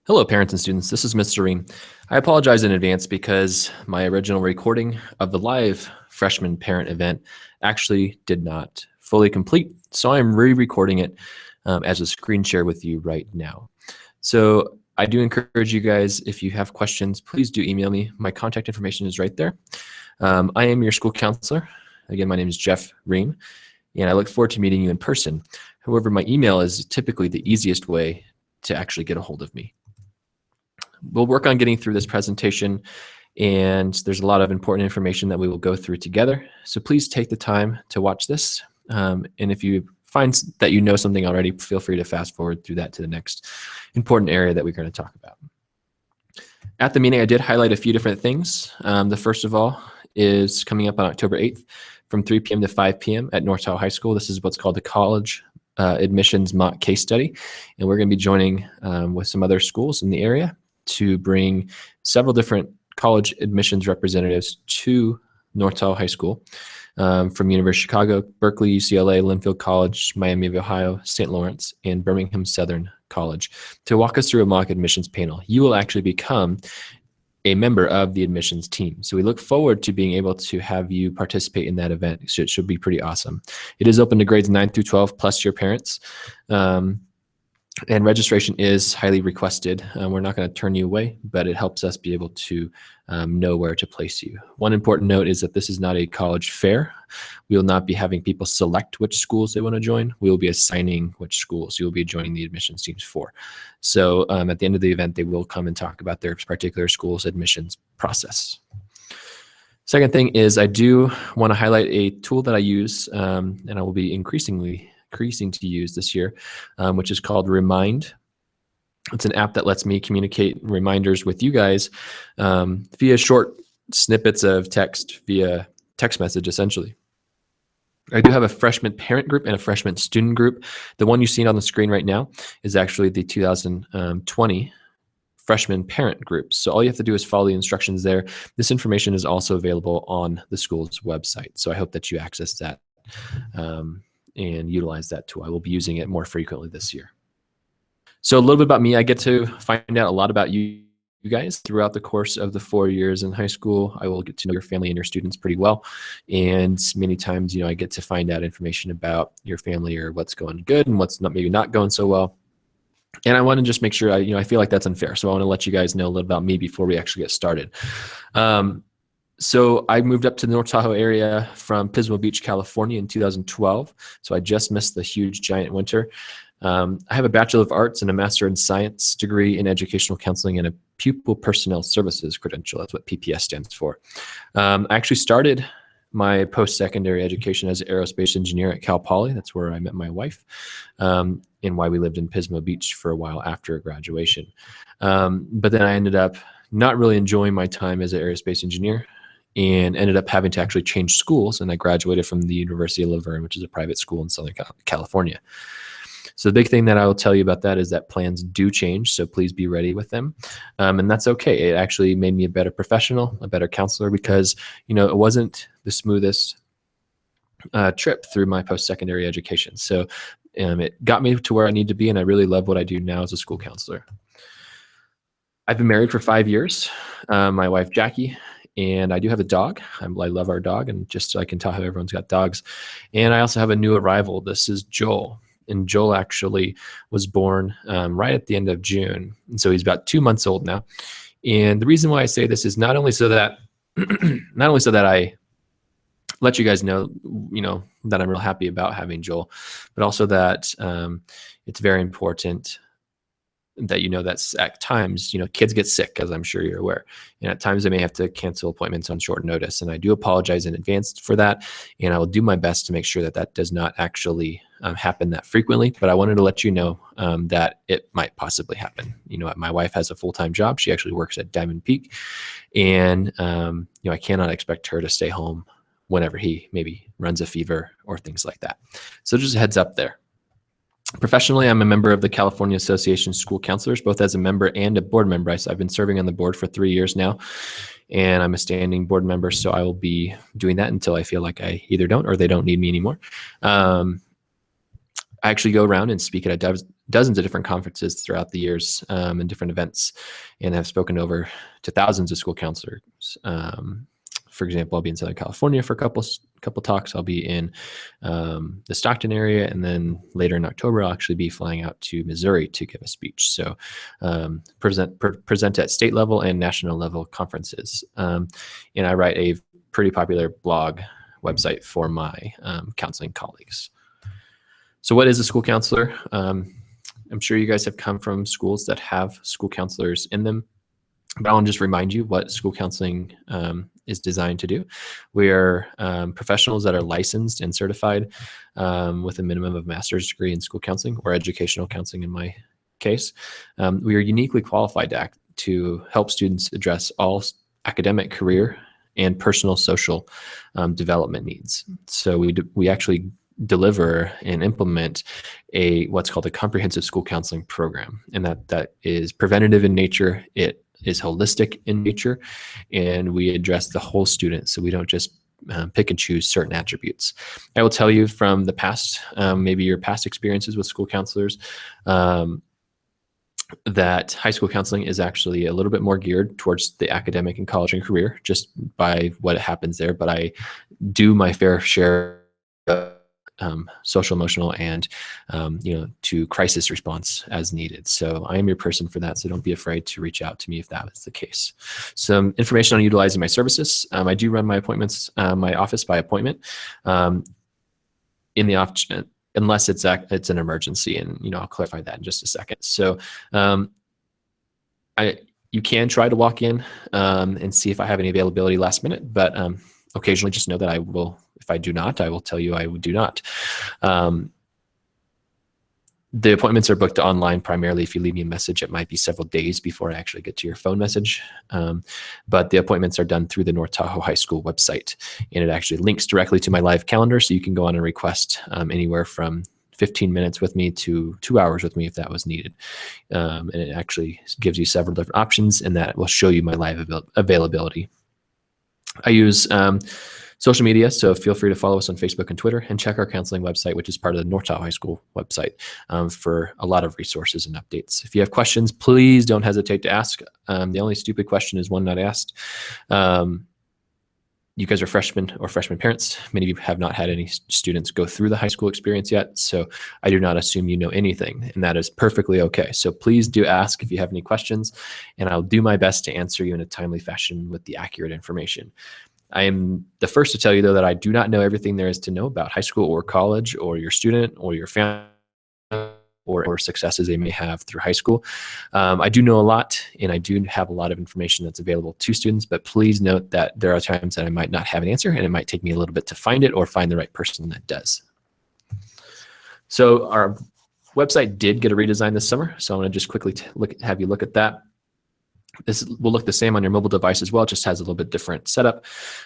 Hello, parents and students. This is Mr. Ream. I apologize in advance because my original recording of the live freshman parent event actually did not fully complete. So I'm re-recording it as a screen share with you right now. So I do encourage you guys, if you have questions, please do email me. My contact information is right there. I am your school counselor. Again, my name is Jeff Ream, and I look forward to meeting you in person. However, my email is typically the easiest way to actually get a hold of me. We'll work on getting through this presentation, and there's a lot of important information that we will go through together. So please take the time to watch this. And if you find that you know something already, feel free to fast forward through that to the next important area that we're going to talk about. At the meeting, I did highlight a few different things. The first of all is coming up on October 8th from 3 p.m. to 5 p.m. at North Tahoe High School. This is what's called the College Admissions Mock Case Study. And we're going to be joining with some other schools in the area to bring several different college admissions representatives to North Tahoe High School from University of Chicago, Berkeley, UCLA, Linfield College, Miami of Ohio, St. Lawrence, and Birmingham Southern College to walk us through a mock admissions panel. You will actually become a member of the admissions team. So we look forward to being able to have you participate in that event. So it should be pretty awesome. It is open to grades 9 through 12 plus your parents. And registration is highly requested. We're not going to turn you away, but it helps us be able to know where to place you. One important note is that this is not a college fair. We will not be having people select which schools they want to join. We will be assigning which schools you will be joining the admissions teams for. So at the end of the event, they will come and talk about their particular school's admissions process. Second thing is I do want to highlight a tool that I use, and I will be increasing to use this year, which is called Remind. It's an app that lets me communicate reminders with you guys via short snippets of text, via text message, essentially. I do have a freshman parent group and a freshman student group. The one you see on the screen right now is actually the 2020 freshman parent group. So all you have to do is follow the instructions there. This information is also available on the school's website. So I hope that you access that and utilize that tool. I will be using it more frequently this year. So a little bit about me. I get to find out a lot about you guys throughout the course of the 4 years in high school. I will get to know your family and your students pretty well. And many times, I get to find out information about your family or what's going good and what's maybe not going so well. And I want to just make sure, I feel like that's unfair. So I want to let you guys know a little about me before we actually get started. So I moved up to the North Tahoe area from Pismo Beach, California in 2012. So I just missed the huge giant winter. I have a Bachelor of Arts and a Master in Science degree in Educational Counseling and a Pupil Personnel Services credential. That's what PPS stands for. I actually started my post-secondary education as an aerospace engineer at Cal Poly. That's where I met my wife, and why we lived in Pismo Beach for a while after graduation. But then I ended up not really enjoying my time as an aerospace engineer, and ended up having to actually change schools. And I graduated from the University of Laverne, which is a private school in Southern California. So the big thing that I will tell you about that is that plans do change. So please be ready with them. And that's okay. It actually made me a better professional, a better counselor, because, it wasn't the smoothest trip through my post-secondary education. So it got me to where I need to be. And I really love what I do now as a school counselor. I've been married for 5 years. My wife, Jackie, and I do have a dog. I love our dog, and just so I can tell how everyone's got dogs. And I also have a new arrival. This is Joel. And Joel actually was born right at the end of June. And so he's about 2 months old now. And the reason why I say this is not only so that I let you guys know, that I'm real happy about having Joel, but also that it's very important that that at times, kids get sick, as I'm sure you're aware. And at times they may have to cancel appointments on short notice. And I do apologize in advance for that. And I will do my best to make sure that that does not actually happen that frequently. But I wanted to let you know that it might possibly happen. My wife has a full-time job. She actually works at Diamond Peak. And, I cannot expect her to stay home whenever he maybe runs a fever or things like that. So just a heads up there. Professionally, I'm a member of the California Association of School Counselors, both as a member and a board member. I've been serving on the board for 3 years now, and I'm a standing board member, so I will be doing that until I feel like I either don't or they don't need me anymore. I actually go around and speak at dozens of different conferences throughout the years and different events, and have spoken over to thousands of school counselors. For example, I'll be in Southern California for a couple talks. I'll be in the Stockton area, and then later in October, I'll actually be flying out to Missouri to give a speech. So present at state level and national level conferences. And I write a pretty popular blog website for my counseling colleagues. So what is a school counselor? I'm sure you guys have come from schools that have school counselors in them, but I want to just remind you what school counseling is designed to do. We are professionals that are licensed and certified with a minimum of master's degree in school counseling, or educational counseling in my case. We are uniquely qualified to help students address all academic, career, and personal social development needs. So we actually deliver and implement what's called a comprehensive school counseling program, and that is preventative in nature. It is holistic in nature, and we address the whole student. So we don't just pick and choose certain attributes. I will tell you from the past, maybe your past experiences with school counselors, that high school counseling is actually a little bit more geared towards the academic and college and career, just by what happens there. But I do my fair share of social, emotional, and to crisis response as needed. So I am your person for that. So don't be afraid to reach out to me if that is the case. Some information on utilizing my services. I do run my appointments, my office by appointment, in the off unless it's an emergency, and I'll clarify that in just a second. So you can try to walk in and see if I have any availability last minute, but occasionally just know that I will. If I do not, I will tell you I do not. The appointments are booked online primarily. If you leave me a message, it might be several days before I actually get to your phone message. But the appointments are done through the North Tahoe High School website, and it actually links directly to my live calendar. So you can go on and request anywhere from 15 minutes with me to 2 hours with me if that was needed. And it actually gives you several different options, and that will show you my live availability. I use social media, so feel free to follow us on Facebook and Twitter, and check our counseling website, which is part of the North Tahoe High School website, for a lot of resources and updates. If you have questions, please don't hesitate to ask. The only stupid question is one not asked. You guys are freshmen or freshman parents. Many of you have not had any students go through the high school experience yet, so I do not assume you know anything, and that is perfectly okay. So please do ask if you have any questions, and I'll do my best to answer you in a timely fashion with the accurate information. I am the first to tell you, though, that I do not know everything there is to know about high school or college or your student or your family or successes they may have through high school. I do know a lot, and I do have a lot of information that's available to students, but please note that there are times that I might not have an answer, and it might take me a little bit to find it or find the right person that does. So our website did get a redesign this summer, so I want to just quickly have you look at that. This will look the same on your mobile device as well. It just has a little bit different setup.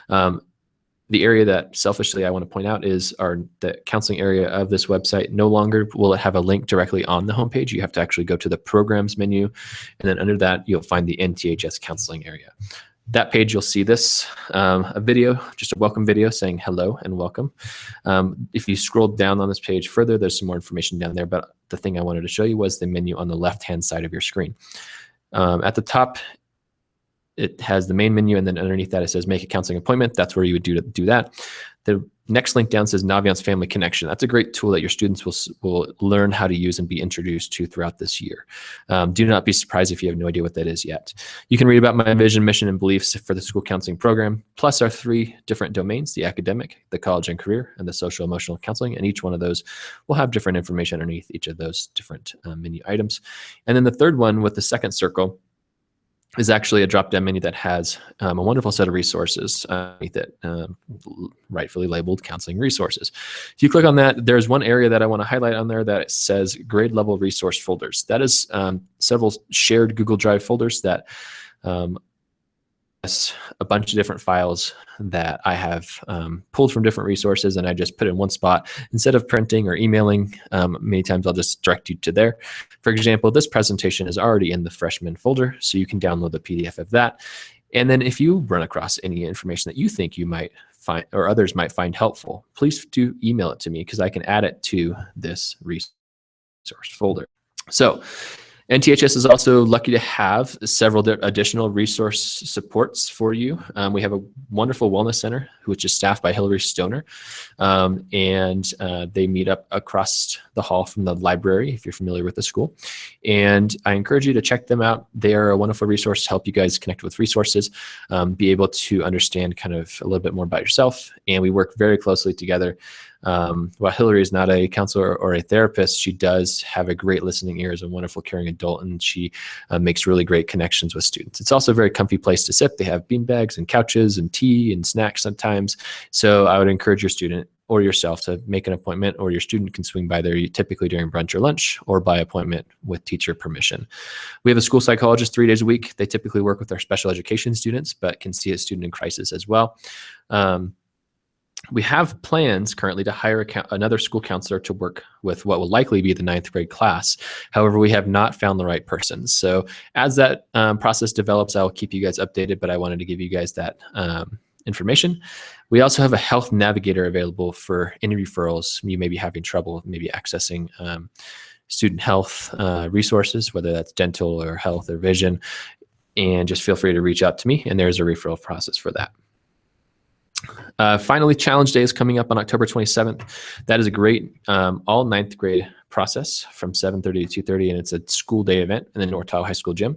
The area that selfishly I want to point out is the counseling area of this website. No longer will it have a link directly on the homepage. You have to actually go to the programs menu, and then under that, you'll find the NTHS counseling area. That page, you'll see this, a video, just a welcome video saying hello and welcome. If you scroll down on this page further, there's some more information down there, but the thing I wanted to show you was the menu on the left-hand side of your screen. At the top, it has the main menu, and then underneath that it says make a counseling appointment. That's where you would do that. The next link down says Naviance Family Connection. That's a great tool that your students will learn how to use and be introduced to throughout this year. Do not be surprised if you have no idea what that is yet. You can read about my vision, mission, and beliefs for the school counseling program, plus our 3 different domains: the academic, the college and career, and the social emotional counseling. And each one of those will have different information underneath each of those different menu items. And then the third one with the second circle is actually a drop-down menu that has a wonderful set of resources underneath it, rightfully labeled counseling resources. If you click on that, there's one area that I want to highlight on there that says grade level resource folders. That is several shared Google Drive folders that a bunch of different files that I have pulled from different resources, and I just put in one spot. Instead of printing or emailing, many times I'll just direct you to there. For example, this presentation is already in the freshman folder, so you can download the PDF of that. And then if you run across any information that you think you might find or others might find helpful, please do email it to me, because I can add it to this resource folder. So NTHS is also lucky to have several additional resource supports for you. We have a wonderful wellness center, which is staffed by Hillary Stoner, and they meet up across the hall from the library, if you're familiar with the school. And I encourage you to check them out. They are a wonderful resource to help you guys connect with resources, be able to understand kind of a little bit more about yourself. And we work very closely together. While Hillary is not a counselor or a therapist, she does have a great listening ear as a wonderful, caring adult, and she makes really great connections with students. It's also a very comfy place to sit. They have bean bags and couches and tea and snacks sometimes. So I would encourage your student or yourself to make an appointment, or your student can swing by there typically during brunch or lunch, or by appointment with teacher permission. We have a school psychologist 3 days a week. They typically work with our special education students, but can see a student in crisis as well. We have plans currently to hire another school counselor to work with what will likely be the 9th grade class. However, we have not found the right person. So as that process develops, I will keep you guys updated, but I wanted to give you guys that information. We also have a health navigator available for any referrals. You may be having trouble maybe accessing student health resources, whether that's dental or health or vision, and just feel free to reach out to me, and there's a referral process for that. Finally, Challenge Day is coming up on October 27th. That is a great all 9th grade process from 7:30 to 2:30, and it's a school day event in the North Tahoe High School gym.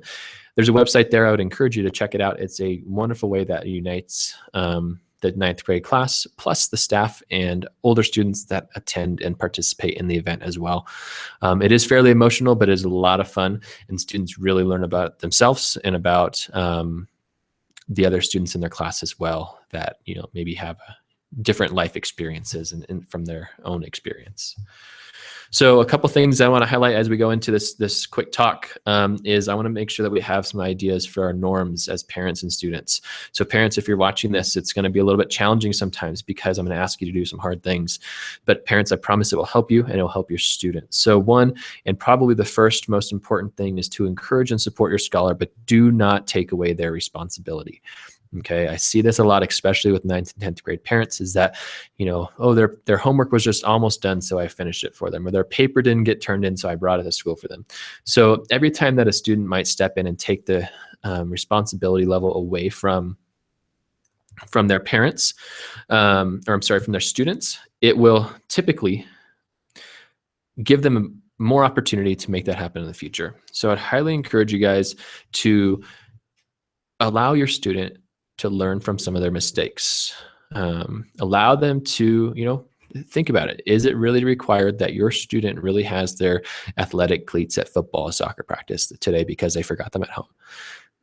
There's a website there. I would encourage you to check it out. It's a wonderful way that unites the 9th grade class, plus the staff and older students that attend and participate in the event as well. It is fairly emotional, but it is a lot of fun, and students really learn about themselves and about the other students in their class as well, that maybe have different life experiences and from their own experience. So a couple things I want to highlight as we go into this quick talk is I want to make sure that we have some ideas for our norms as parents and students. So parents, if you're watching this, it's going to be a little bit challenging sometimes because I'm going to ask you to do some hard things. But parents, I promise it will help you and it will help your students. So one, and probably the first most important thing, is to encourage and support your scholar, but do not take away their responsibility. Okay, I see this a lot, especially with 9th and 10th grade parents, is that, oh, their homework was just almost done, so I finished it for them, or their paper didn't get turned in, so I brought it to school for them. So every time that a student might step in and take the responsibility level away from their parents, from their students, it will typically give them more opportunity to make that happen in the future. So I'd highly encourage you guys to allow your student to learn from some of their mistakes. Allow them to, think about it. Is it really required that your student really has their athletic cleats at football or soccer practice today because they forgot them at home?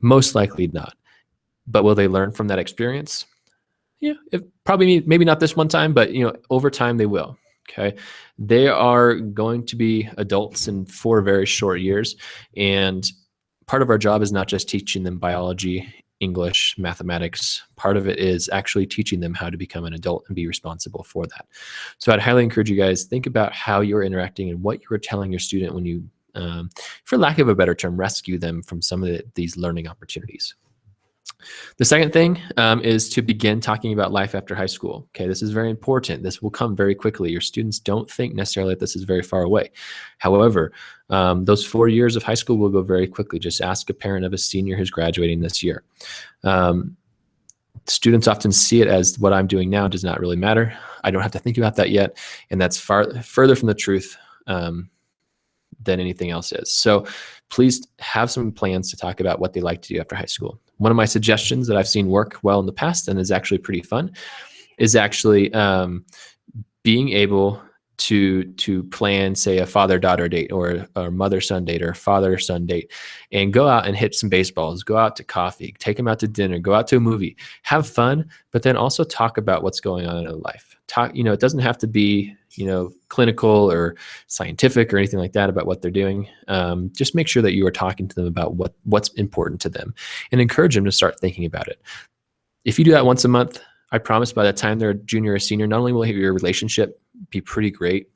Most likely not. But will they learn from that experience? Yeah, maybe not this one time, but over time they will. Okay, they are going to be adults in 4 very short years, and part of our job is not just teaching them biology, English, mathematics. Part of it is actually teaching them how to become an adult and be responsible for that. So I'd highly encourage you guys, think about how you're interacting and what you were telling your student when you, for lack of a better term, rescue them from some of these learning opportunities. The second thing is to begin talking about life after high school. Okay, this is very important. This will come very quickly. Your students don't think necessarily that this is very far away. However, those 4 years of high school will go very quickly. Just ask a parent of a senior who's graduating this year. Students often see it as what I'm doing now does not really matter. I don't have to think about that yet. And that's further from the truth than anything else is. So please have some plans to talk about what they like to do after high school. One of my suggestions that I've seen work well in the past and is actually pretty fun is actually being able to plan, say, a father-daughter date or a mother-son date or father-son date, and go out and hit some baseballs, go out to coffee, take them out to dinner, go out to a movie, have fun, but then also talk about what's going on in their life. It doesn't have to be, clinical or scientific or anything like that about what they're doing. Just make sure that you are talking to them about what's important to them and encourage them to start thinking about it. If you do that once a month, I promise by the time they're a junior or senior, not only will your relationship be pretty great,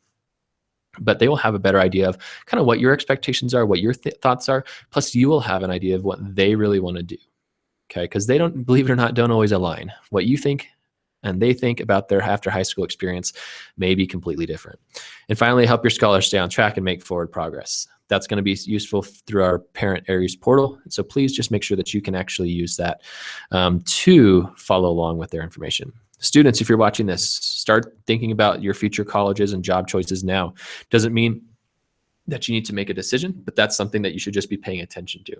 but they will have a better idea of kind of what your expectations are, what your thoughts are. Plus, you will have an idea of what they really want to do. Okay, because they don't, believe it or not, don't always align. What you think and they think about their after high school experience may be completely different. And finally, help your scholars stay on track and make forward progress. That's going to be useful through our parent Aries portal. So please just make sure that you can actually use that to follow along with their information. Students, if you're watching this, start thinking about your future colleges and job choices now. Doesn't mean that you need to make a decision, but that's something that you should just be paying attention to.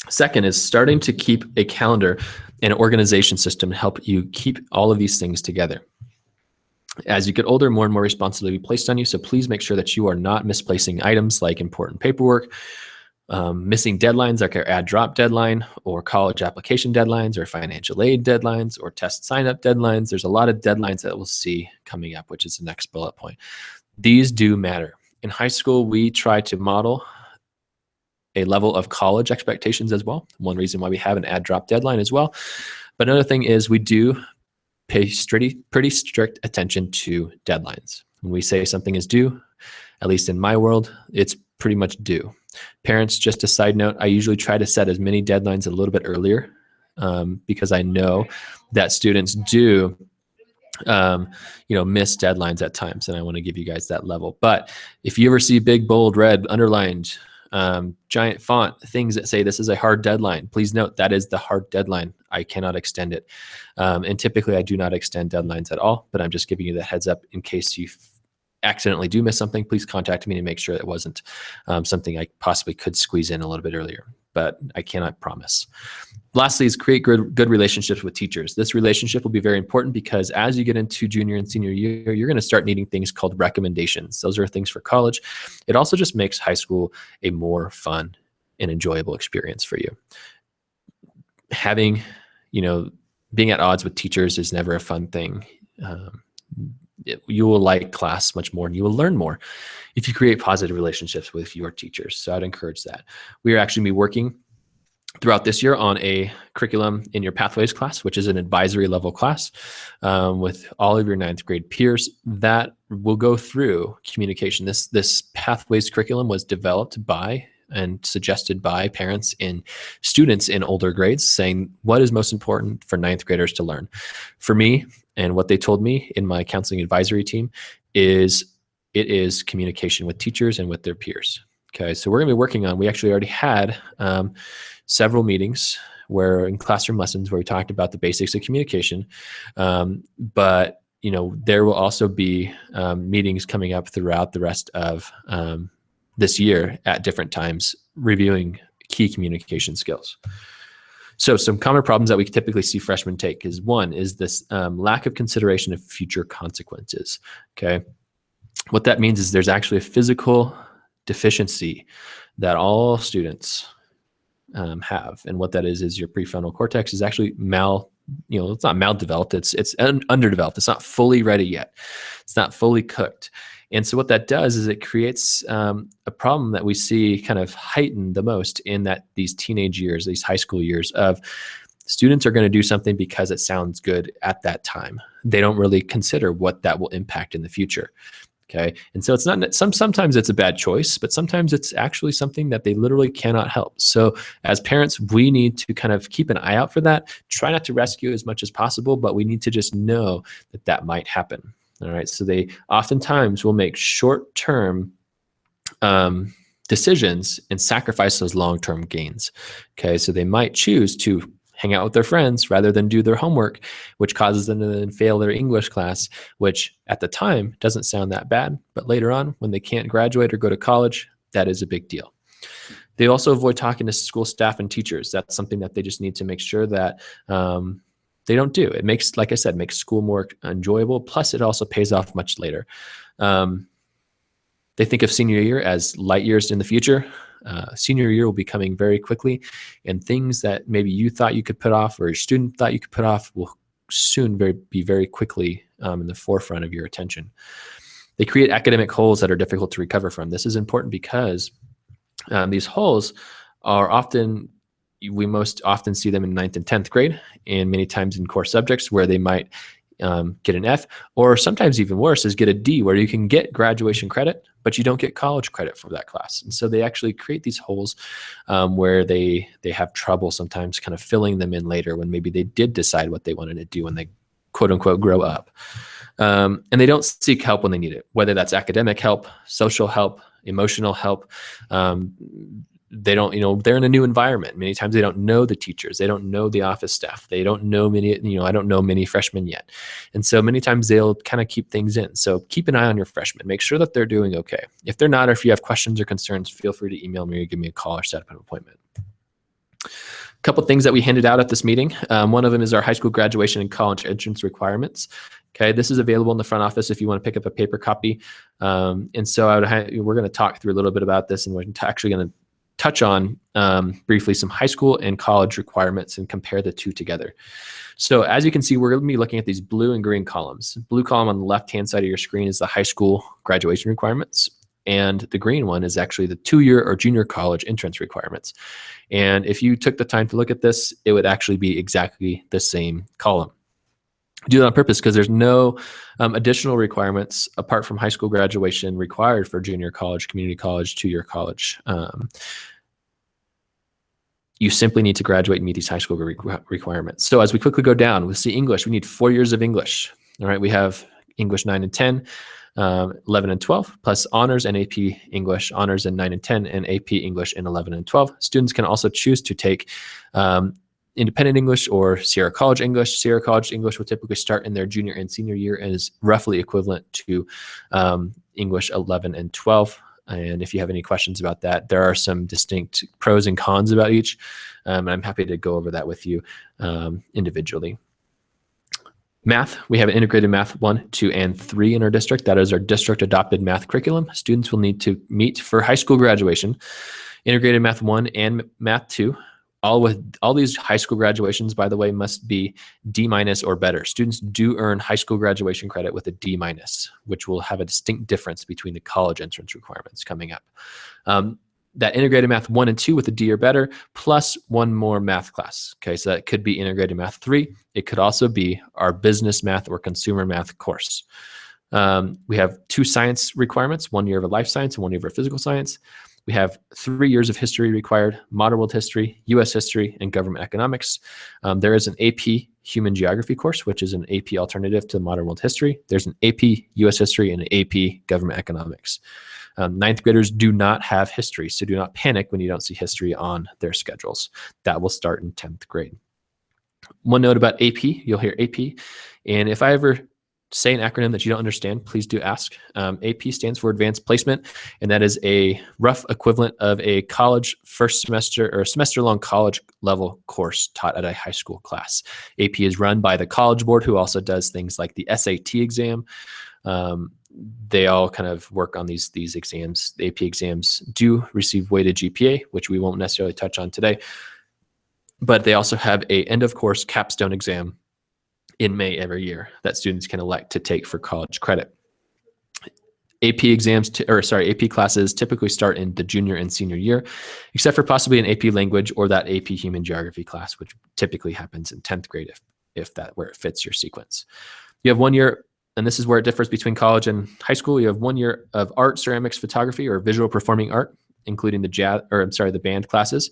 Second is starting to keep a calendar and an organization system to help you keep all of these things together. As you get older, more and more responsibility will be placed on you, so please make sure that you are not misplacing items like important paperwork, missing deadlines like our add drop deadline, or college application deadlines, or financial aid deadlines, or test sign-up deadlines. There's a lot of deadlines that we'll see coming up, which is the next bullet point. These do matter. In high school, we try to model a level of college expectations as well. One reason why we have an add drop deadline as well. But another thing is we do pay pretty strict attention to deadlines. When we say something is due, at least in my world, it's pretty much due. Parents, just a side note, I usually try to set as many deadlines a little bit earlier because I know that students do miss deadlines at times, and I want to give you guys that level. But if you ever see big, bold, red, underlined, giant font things that say this is a hard deadline, please note that is the hard deadline. I cannot extend it. And typically I do not extend deadlines at all, but I'm just giving you the heads up in case you accidentally do miss something. Please contact me to make sure it wasn't something I possibly could squeeze in a little bit earlier, but I cannot promise. Lastly is create good relationships with teachers. This relationship will be very important because as you get into junior and senior year, you're going to start needing things called recommendations. Those are things for college. It also just makes high school a more fun and enjoyable experience for you. Having, being at odds with teachers is never a fun thing. You will like class much more and you will learn more if you create positive relationships with your teachers. So I'd encourage that. We are actually working throughout this year on a curriculum in your Pathways class, which is an advisory level class with all of your 9th grade peers that will go through communication. This Pathways curriculum was developed by and suggested by parents and students in older grades, saying what is most important for 9th graders to learn. For me, and what they told me in my counseling advisory team is it is communication with teachers and with their peers. Okay, so we're going to be working on, we actually already had several meetings where in classroom lessons where we talked about the basics of communication, but there will also be meetings coming up throughout the rest of this year at different times, reviewing key communication skills. So some common problems that we typically see freshmen take is one is this lack of consideration of future consequences. Okay, what that means is there's actually a physical deficiency that all students have, and what that is your prefrontal cortex is actually it's not maldeveloped, it's underdeveloped. It's not fully ready yet. It's not fully cooked. And so what that does is it creates a problem that we see kind of heightened the most in these teenage years, these high school years of students are going to do something because it sounds good at that time. They don't really consider what that will impact in the future. Okay. And so it's not, sometimes it's a bad choice, but sometimes it's actually something that they literally cannot help. So as parents, we need to kind of keep an eye out for that, try not to rescue as much as possible, but we need to just know that might happen. All right. So they oftentimes will make short-term decisions and sacrifice those long-term gains. Okay. So they might choose to hang out with their friends rather than do their homework, which causes them to then fail their English class, which at the time doesn't sound that bad. But later on, when they can't graduate or go to college, that is a big deal. They also avoid talking to school staff and teachers. That's something that they just need to make sure that they don't do. It makes, like I said, makes school more enjoyable. Plus, it also pays off much later. They think of senior year as light years in the future. Senior year will be coming very quickly, and things that maybe you thought you could put off or your student thought you could put off will soon be very quickly in the forefront of your attention. They create academic holes that are difficult to recover from. This is important because these holes are often, we most often see them in 9th and 10th grade, and many times in core subjects where they might get an F, or sometimes even worse is get a D, where you can get graduation credit, but you don't get college credit for that class. And so they actually create these holes where they have trouble sometimes kind of filling them in later when maybe they did decide what they wanted to do when they quote unquote grow up. And they don't seek help when they need it, whether that's academic help, social help, emotional help. They don't, they're in a new environment. Many times they don't know the teachers. They don't know the office staff. They don't know many, I don't know many freshmen yet. And so many times they'll kind of keep things in. So keep an eye on your freshmen. Make sure that they're doing okay. If they're not, or if you have questions or concerns, feel free to email me or give me a call or set up an appointment. A couple of things that we handed out at this meeting. One of them is our high school graduation and college entrance requirements. Okay, this is available in the front office if you want to pick up a paper copy. And so we're going to talk through a little bit about this, and we're actually going to touch on briefly some high school and college requirements and compare the two together. So as you can see, we're going to be looking at these blue and green columns. Blue column on the left-hand side of your screen is the high school graduation requirements. And the green one is actually the 2-year or junior college entrance requirements. And if you took the time to look at this, it would actually be exactly the same column. Do that on purpose because there's no additional requirements apart from high school graduation required for junior college, community college, 2-year college. You simply need to graduate and meet these high school requirements. So as we quickly go down, we'll see English. We need 4 years of English. All right, we have English 9 and 10, 11 and 12, plus honors and AP English, honors in 9 and 10, and AP English in 11 and 12. Students can also choose to take independent English or Sierra College English. Sierra College English will typically start in their junior and senior year and is roughly equivalent to English 11 and 12. And if you have any questions about that, there are some distinct pros and cons about each. And I'm happy to go over that with you individually. Math, we have integrated math 1, 2, and 3 in our district. That is our district adopted math curriculum. Students will need to meet for high school graduation, integrated math 1 and math 2. All these high school graduations, by the way, must be D- or better. Students do earn high school graduation credit with a D-, which will have a distinct difference between the college entrance requirements coming up. That integrated math 1 and 2 with a D or better, plus one more math class. Okay, so that could be integrated math 3. It could also be our business math or consumer math course. We have 2 science requirements, 1 year of a life science and 1 year of a physical science. We have 3 years of history required, modern world history, US history, and government economics. There is an AP human geography course, which is an AP alternative to modern world history. There's an AP US history and an AP government economics. 9th graders do not have history, so do not panic when you don't see history on their schedules. That will start in 10th grade. One note about AP, you'll hear AP. And if I ever say an acronym that you don't understand, please do ask. AP stands for Advanced Placement, and that is a rough equivalent of a college first semester or semester-long college level course taught at a high school class. AP is run by the College Board, who also does things like the SAT exam. They all kind of work on these exams. The AP exams do receive weighted GPA, which we won't necessarily touch on today, but they also have a end of course capstone exam in May every year that students can elect to take for college credit. AP classes typically start in the junior and senior year, except for possibly an AP language or that AP human geography class, which typically happens in 10th grade if that where it fits your sequence. You have 1 year, and this is where it differs between college and high school. You have 1 year of art, ceramics, photography, or visual performing art, including the band classes.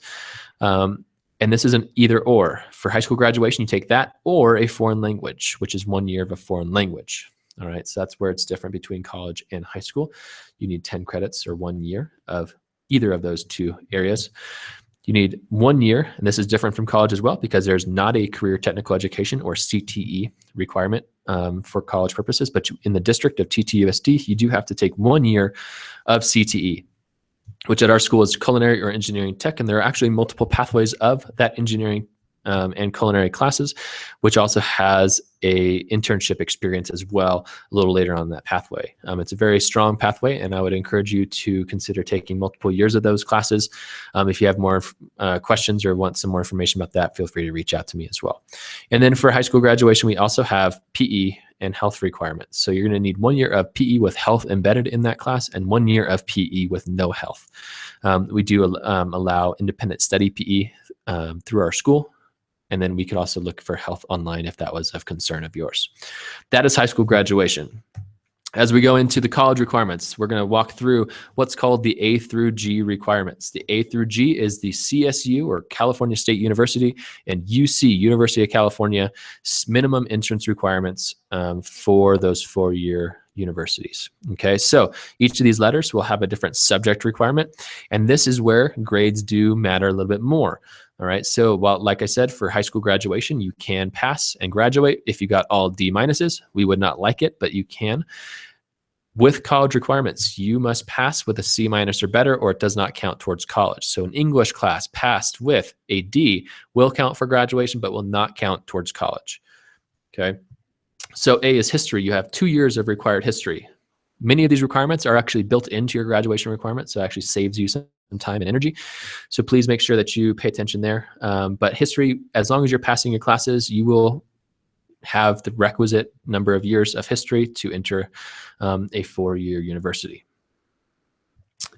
And this is an either or. For high school graduation, you take that or a foreign language, which is 1 year of a foreign language. All right, so that's where it's different between college and high school. You need 10 credits or 1 year of either of those 2 areas. You need 1 year, and this is different from college as well because there's not a career technical education or CTE requirement for college purposes, but in the district of TTUSD, you do have to take 1 year of CTE, which at our school is culinary or engineering tech, and there are actually multiple pathways of that engineering and culinary classes, which also has a internship experience as well a little later on in that pathway. It's a very strong pathway, and I would encourage you to consider taking multiple years of those classes. If you have more questions or want some more information about that, feel free to reach out to me as well. And then for high school graduation, we also have PE and health requirements. So you're going to need 1 year of PE with health embedded in that class and 1 year of PE with no health. We do allow independent study PE through our school. And then we could also look for health online if that was of concern of yours. That is high school graduation. As we go into the college requirements, we're going to walk through what's called the A through G requirements. The A through G is the CSU, or California State University, and UC, University of California, minimum entrance requirements for those four-year universities. Okay, so each of these letters will have a different subject requirement, and this is where grades do matter a little bit more. All right, so while, like I said, for high school graduation, you can pass and graduate. If you got all D minuses, we would not like it, but you can. With college requirements, you must pass with a C minus or better, or it does not count towards college. So an English class passed with a D will count for graduation, but will not count towards college. Okay. So A is history. You have 2 years of required history. Many of these requirements are actually built into your graduation requirements, so it actually saves you some time and energy. So please make sure that you pay attention there. But history, as long as you're passing your classes, you will have the requisite number of years of history to enter a four-year university.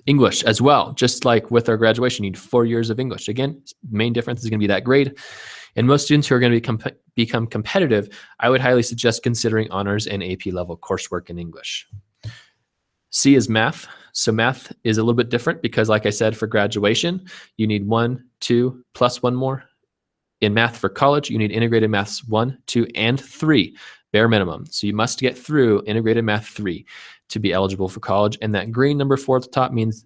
English as well, just like with our graduation, you need 4 years of English. Again, main difference is going to be that grade. And most students who are going to become competitive, I would highly suggest considering honors and AP level coursework in English. C is math. So math is a little bit different because, like I said, for graduation, you need 1, 2, plus one more. In math for college, you need integrated maths 1, 2, and 3, bare minimum. So you must get through integrated math 3 to be eligible for college. And that green number 4 at the top means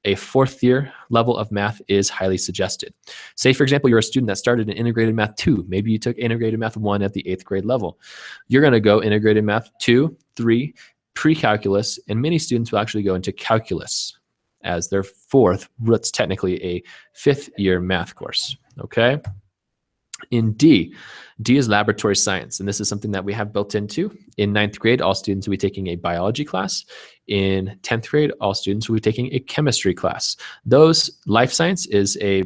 a fourth year level of math is highly suggested. Say, for example, you're a student that started in integrated math 2. Maybe you took integrated math 1 at the 8th grade level. You're going to go integrated math 2, 3, pre-calculus, and many students will actually go into calculus as their fourth. That's technically a 5th year math course. Okay. In D is laboratory science, and this is something that we have built into. In 9th grade, all students will be taking a biology class. In 10th grade, all students will be taking a chemistry class. Biology is a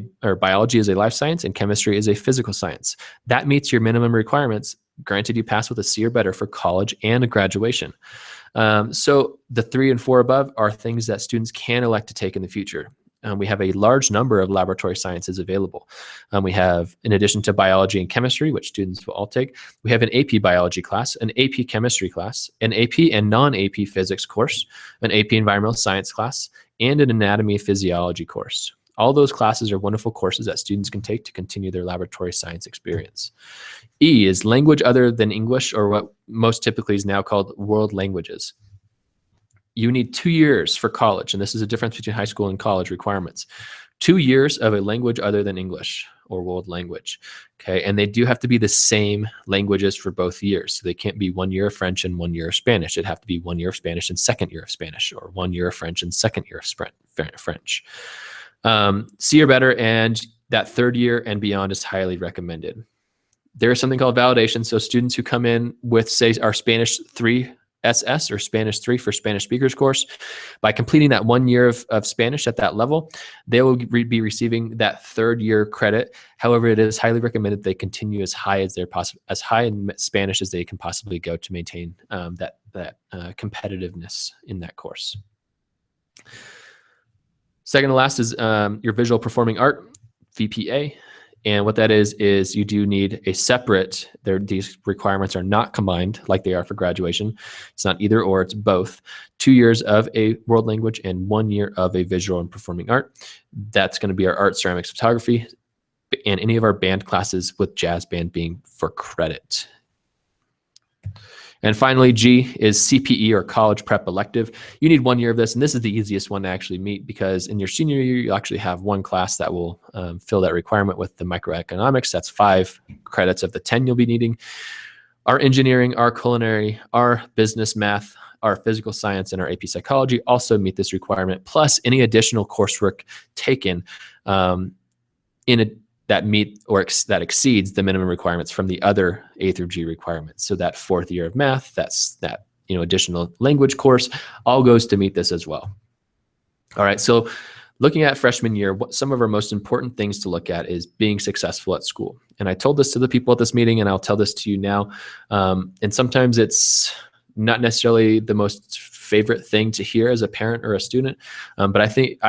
life science, and chemistry is a physical science. That meets your minimum requirements, granted you pass with a C or better for college and graduation. So the 3 and 4 above are things that students can elect to take in the future. We have a large number of laboratory sciences available. We have, in addition to biology and chemistry, which students will all take, we have an AP biology class, an AP chemistry class, an AP and non-AP physics course, an AP environmental science class, and an anatomy physiology course. All those classes are wonderful courses that students can take to continue their laboratory science experience. E is language other than English, or what most typically is now called world languages. You need 2 years for college, and this is a difference between high school and college requirements. 2 years of a language other than English or world language, okay? And they do have to be the same languages for both years. So they can't be 1 year of French and 1 year of Spanish. It'd have to be 1 year of Spanish and 2nd year of Spanish, or 1 year of French and 2nd year of French. C or better, and that 3rd year and beyond is highly recommended. There is something called validation. So students who come in with, say, our Spanish 3 SS or Spanish 3 for Spanish speakers course, by completing that 1 year of Spanish at that level, they will be receiving that 3rd year credit. However, it is highly recommended they continue as high in Spanish as they can possibly go to maintain that competitiveness in that course. Second to last is your visual performing art, VPA. And what that is you do need a separate, these requirements are not combined like they are for graduation. It's not either or, it's both. 2 years of a world language and 1 year of a visual and performing art. That's going to be our art, ceramics, photography, and any of our band classes, with jazz band being for credit. And finally, G is CPE, or College Prep Elective. You need 1 year of this, and this is the easiest one to actually meet, because in your senior year, you actually have one class that will fill that requirement with the microeconomics. That's 5 credits of the 10 you'll be needing. Our engineering, our culinary, our business math, our physical science, and our AP psychology also meet this requirement, plus any additional coursework taken that exceeds the minimum requirements from the other A through G requirements. So that 4th year of math, that additional language course, all goes to meet this as well. All right, so looking at freshman year, some of our most important things to look at is being successful at school. And I told this to the people at this meeting, and I'll tell this to you now. And sometimes it's not necessarily the most favorite thing to hear as a parent or a student, but I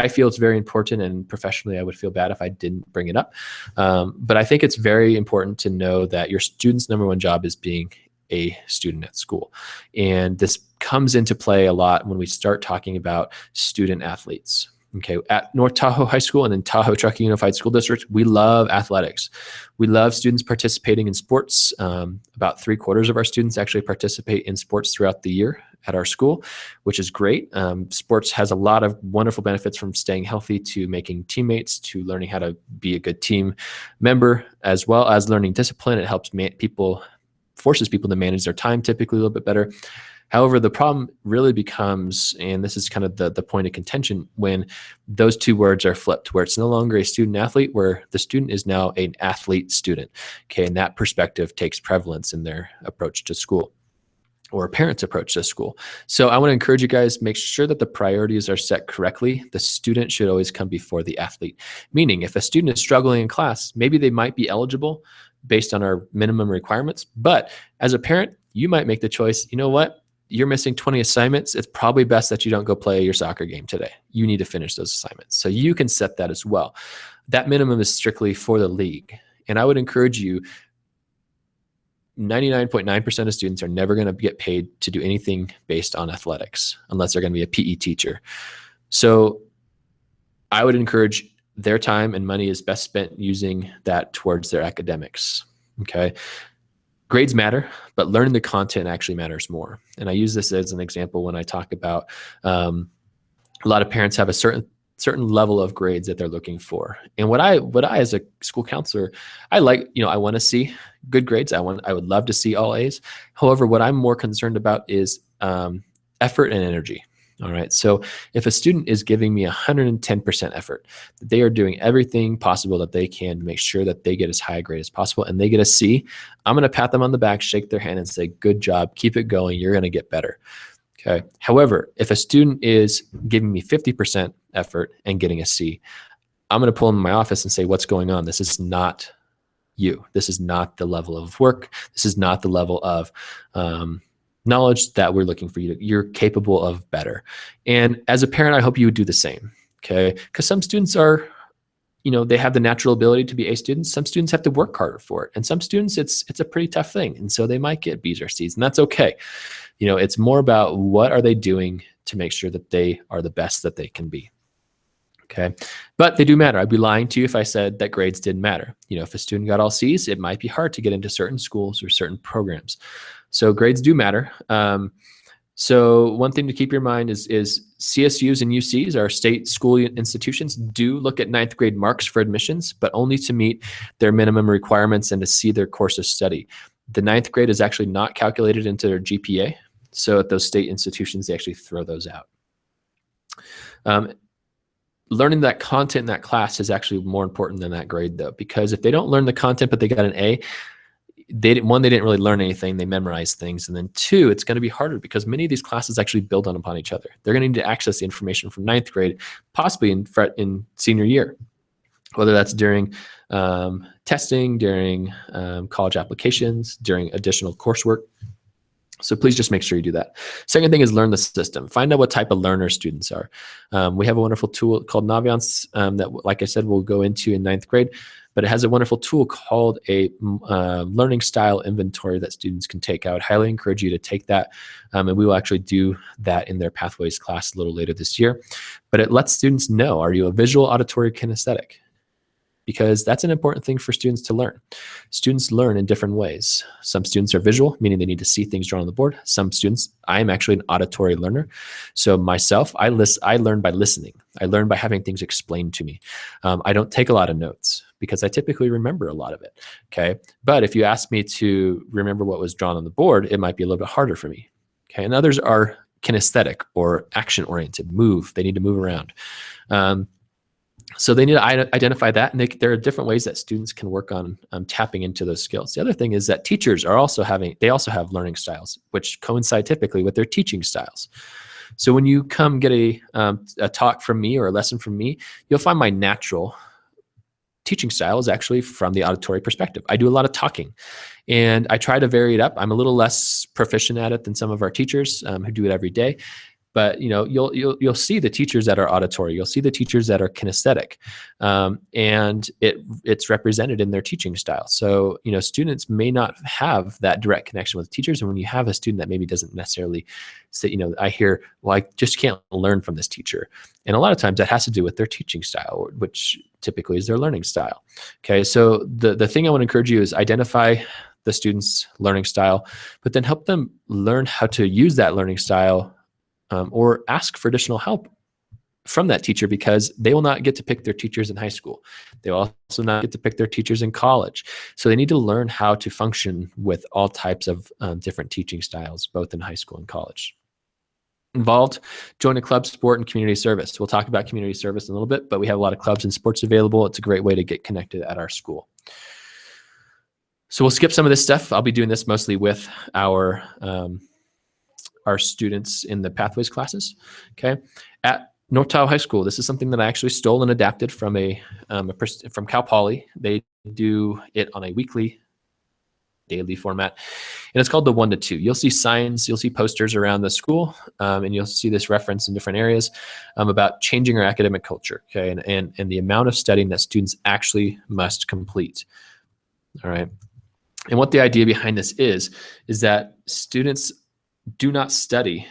feel it's very important, and professionally I would feel bad if I didn't bring it up. But I think it's very important to know that your student's number one job is being a student at school. And this comes into play a lot when we start talking about student athletes. Okay, at North Tahoe High School and then Tahoe Truckee Unified School District, we love athletics. We love students participating in sports. About 3/4 of our students actually participate in sports throughout the year at our school, which is great. Sports has a lot of wonderful benefits, from staying healthy to making teammates to learning how to be a good team member, as well as learning discipline. It helps forces people to manage their time typically a little bit better. However, the problem really becomes, and this is kind of the point of contention, when those two words are flipped, where it's no longer a student athlete, where the student is now an athlete student. Okay, and that perspective takes prevalence in their approach to school, or a parent's approach to school. So I want to encourage you guys, make sure that the priorities are set correctly. The student should always come before the athlete. Meaning, if a student is struggling in class, maybe they might be eligible based on our minimum requirements. But as a parent, you might make the choice, you know what? You're missing 20 assignments. It's probably best that you don't go play your soccer game today. You need to finish those assignments. So you can set that as well. That minimum is strictly for the league. And I would encourage you, 99.9% of students are never going to get paid to do anything based on athletics unless they're going to be a PE teacher. So I would encourage their time and money is best spent using that towards their academics. Okay. Grades matter, but learning the content actually matters more. And I use this as an example when I talk about a lot of parents have a certain level of grades that they're looking for. And what I as a school counselor, I want to see good grades. I would love to see all A's. However, what I'm more concerned about is effort and energy. All right. So if a student is giving me 110% effort, they are doing everything possible that they can to make sure that they get as high a grade as possible and they get a C, I'm going to pat them on the back, shake their hand and say, good job, keep it going. You're going to get better. Okay. However, if a student is giving me 50% effort and getting a C, I'm going to pull them in my office and say, what's going on? This is not you. This is not the level of work. This is not the level of, knowledge that we're looking for you to, you're capable of better. And as a parent, I hope you would do the same. Okay. Because some students are, they have the natural ability to be A students. Some students have to work harder for it. And some students, it's a pretty tough thing. And so they might get B's or C's, and that's okay. It's more about what are they doing to make sure that they are the best that they can be. Okay. But they do matter. I'd be lying to you if I said that grades didn't matter. If a student got all C's, it might be hard to get into certain schools or certain programs. So grades do matter. So one thing to keep in mind is CSUs and UCs, our state school institutions, do look at 9th grade marks for admissions, but only to meet their minimum requirements and to see their course of study. The 9th grade is actually not calculated into their GPA. So at those state institutions, they actually throw those out. Learning that content in that class is actually more important than that grade, though, because if they don't learn the content but they got an A, they didn't really learn anything. They memorized things. And then 2, it's going to be harder because many of these classes actually build upon each other. They're going to need to access the information from 9th grade, possibly in senior year, whether that's during testing, during college applications, during additional coursework. So please just make sure you do that. Second thing is learn the system. Find out what type of learner students are. We have a wonderful tool called Naviance that, like I said, we'll go into in 9th grade. But it has a wonderful tool called a learning style inventory that students can take. I would highly encourage you to take that. And we will actually do that in their Pathways class a little later this year. But it lets students know, are you a visual, auditory, kinesthetic? Because that's an important thing for students to learn. Students learn in different ways. Some students are visual, meaning they need to see things drawn on the board. Some students, I am actually an auditory learner. So myself, I learn by listening. I learn by having things explained to me. I don't take a lot of notes because I typically remember a lot of it. Okay. But if you ask me to remember what was drawn on the board, it might be a little bit harder for me. Okay. And others are kinesthetic or action oriented, they need to move around. So they need to identify that, and there are different ways that students can work on tapping into those skills. The other thing is that teachers are also have learning styles, which coincide typically with their teaching styles. So when you come get a talk from me or a lesson from me, you'll find my natural teaching style is actually from the auditory perspective. I do a lot of talking, and I try to vary it up. I'm a little less proficient at it than some of our teachers who do it every day. but you'll see the teachers that are auditory, you'll see the teachers that are kinesthetic, and it's represented in their teaching style. So students may not have that direct connection with teachers, and when you have a student that maybe doesn't necessarily say, I hear, well, I just can't learn from this teacher, and a lot of times that has to do with their teaching style, which typically is their learning style. Okay, so the thing I want to encourage you is identify the student's learning style, but then help them learn how to use that learning style, or ask for additional help from that teacher, because they will not get to pick their teachers in high school. They will also not get to pick their teachers in college. So they need to learn how to function with all types of different teaching styles, both in high school and college. Involved, join a club, sport, and community service. We'll talk about community service in a little bit, but we have a lot of clubs and sports available. It's a great way to get connected at our school. So we'll skip some of this stuff. I'll be doing this mostly with our students in the Pathways classes. Okay, at North Tahoe High School, this is something that I actually stole and adapted from from Cal Poly. They do it on a weekly, daily format, and it's called the 1 to 2. You'll see signs, you'll see posters around the school, and you'll see this reference in different areas about changing our academic culture. Okay, and the amount of studying that students actually must complete. All right, and what the idea behind this is that students do not study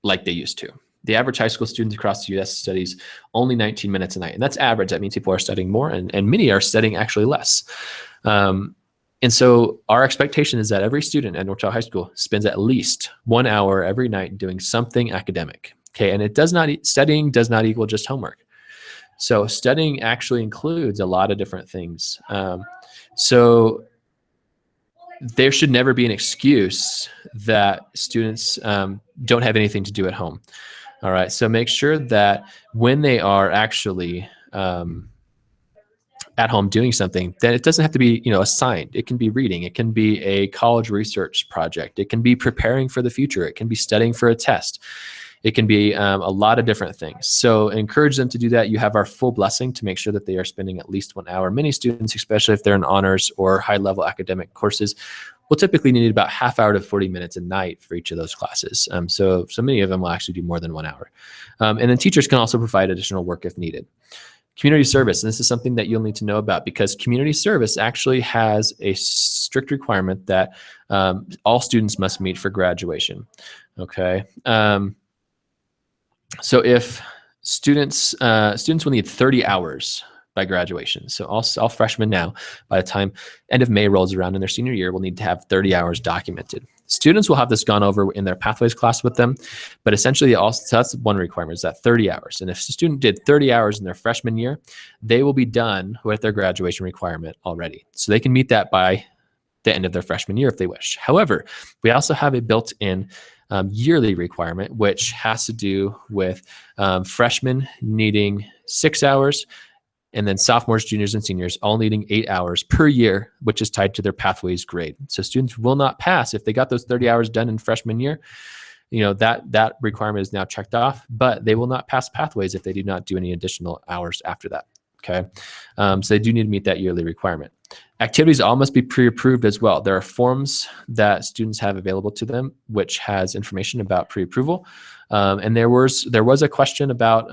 like they used to. The average high school student across the U.S. studies only 19 minutes a night, and that's average. That means people are studying more, and many are studying actually less. And so our expectation is that every student at North Tahoe High School spends at least 1 hour every night doing something academic. Okay, and studying does not equal just homework. So studying actually includes a lot of different things. So there should never be an excuse that students don't have anything to do at home. All right, so make sure that when they are actually at home doing something, then it doesn't have to be assigned. It can be reading. It can be a college research project. It can be preparing for the future. It can be studying for a test. It can be a lot of different things. So encourage them to do that. You have our full blessing to make sure that they are spending at least 1 hour. Many students, especially if they're in honors or high-level academic courses, will typically need about half hour to 40 minutes a night for each of those classes. So many of them will actually do more than 1 hour. And then teachers can also provide additional work if needed. Community service, and this is something that you'll need to know about, because community service actually has a strict requirement that all students must meet for graduation. Okay. So if students will need 30 hours by graduation. So all freshmen now, by the time end of May rolls around in their senior year, will need to have 30 hours documented. Students will have this gone over in their Pathways class with them, but essentially so that's one requirement, is that 30 hours. And if a student did 30 hours in their freshman year, they will be done with their graduation requirement already. So they can meet that by the end of their freshman year if they wish. However, we also have a built-in yearly requirement, which has to do with freshmen needing 6 hours, and then sophomores, juniors, and seniors all needing 8 hours per year, which is tied to their Pathways grade. So students will not pass if they got those 30 hours done in freshman year. That requirement is now checked off, but they will not pass Pathways if they do not do any additional hours after that. Okay, so they do need to meet that yearly requirement. Activities all must be pre-approved as well. There are forms that students have available to them, which has information about pre-approval. And there was a question about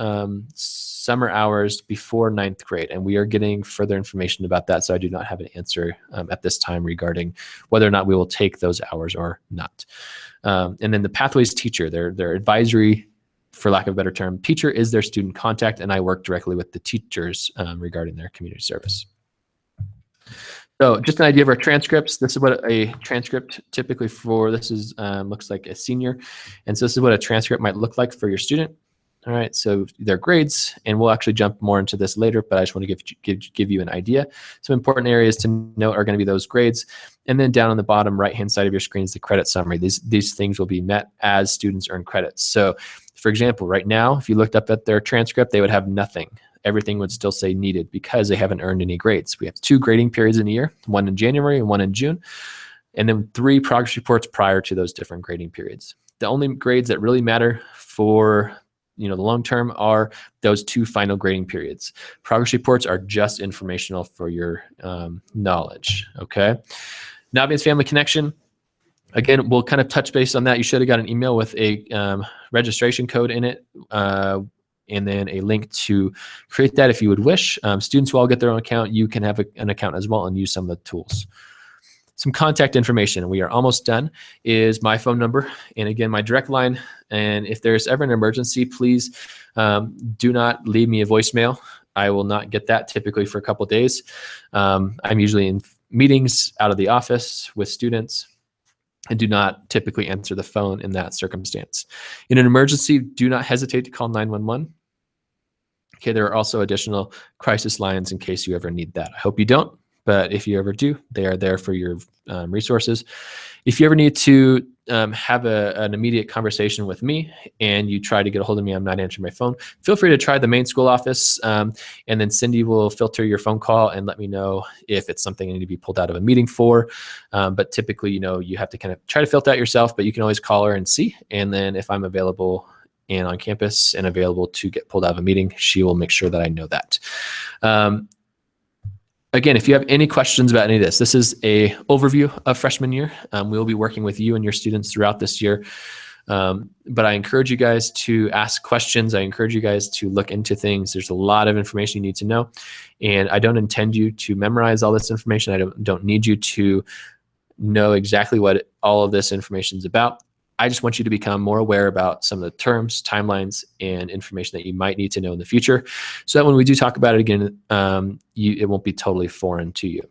summer hours before 9th grade, and we are getting further information about that. So I do not have an answer at this time regarding whether or not we will take those hours or not. And then the Pathways teacher, their advisory, for lack of a better term, teacher is their student contact, and I work directly with the teachers regarding their community service. So just an idea of our transcripts. This is what a transcript typically looks like a senior. And so this is what a transcript might look like for your student. All right, so their grades, and we'll actually jump more into this later, but I just want to give you an idea. Some important areas to note are going to be those grades. And then down on the bottom right-hand side of your screen is the credit summary. These things will be met as students earn credits. So for example, right now, if you looked up at their transcript, they would have nothing. Everything would still say needed because they haven't earned any grades. We have 2 grading periods in a year, one in January and one in June, and then 3 progress reports prior to those different grading periods. The only grades that really matter for the long term are those 2 final grading periods. Progress reports are just informational for your knowledge. Okay. Now, advanced family connection. Again, we'll kind of touch base on that. You should have got an email with a registration code in it, and then a link to create that if you would wish. Students will all get their own account. You can have an account as well and use some of the tools. Some contact information, we are almost done, is my phone number. And again, my direct line. And if there's ever an emergency, please do not leave me a voicemail. I will not get that typically for a couple of days. I'm usually in meetings out of the office with students and do not typically answer the phone in that circumstance. In an emergency, do not hesitate to call 911. Okay, there are also additional crisis lines in case you ever need that. I hope you don't, but if you ever do, they are there for your resources. If you ever need to have an immediate conversation with me and you try to get a hold of me, I'm not answering my phone, feel free to try the main school office, and then Cindy will filter your phone call and let me know if it's something I need to be pulled out of a meeting for. But typically, you have to kind of try to filter out yourself, but you can always call her and see. And then if I'm available and on campus and available to get pulled out of a meeting, she will make sure that I know that. Again, if you have any questions about any of this, this is a overview of freshman year. We'll be working with you and your students throughout this year. But I encourage you guys to ask questions. I encourage you guys to look into things. There's a lot of information you need to know. And I don't intend you to memorize all this information. I don't need you to know exactly what all of this information is about. I just want you to become more aware about some of the terms, timelines, and information that you might need to know in the future, so that when we do talk about it again, it won't be totally foreign to you.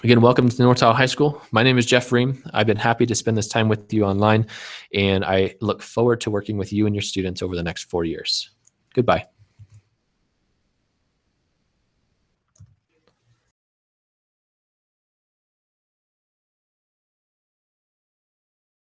Again, welcome to North Tahoe High School. My name is Jeff Ream. I've been happy to spend this time with you online, and I look forward to working with you and your students over the next 4 years. Goodbye.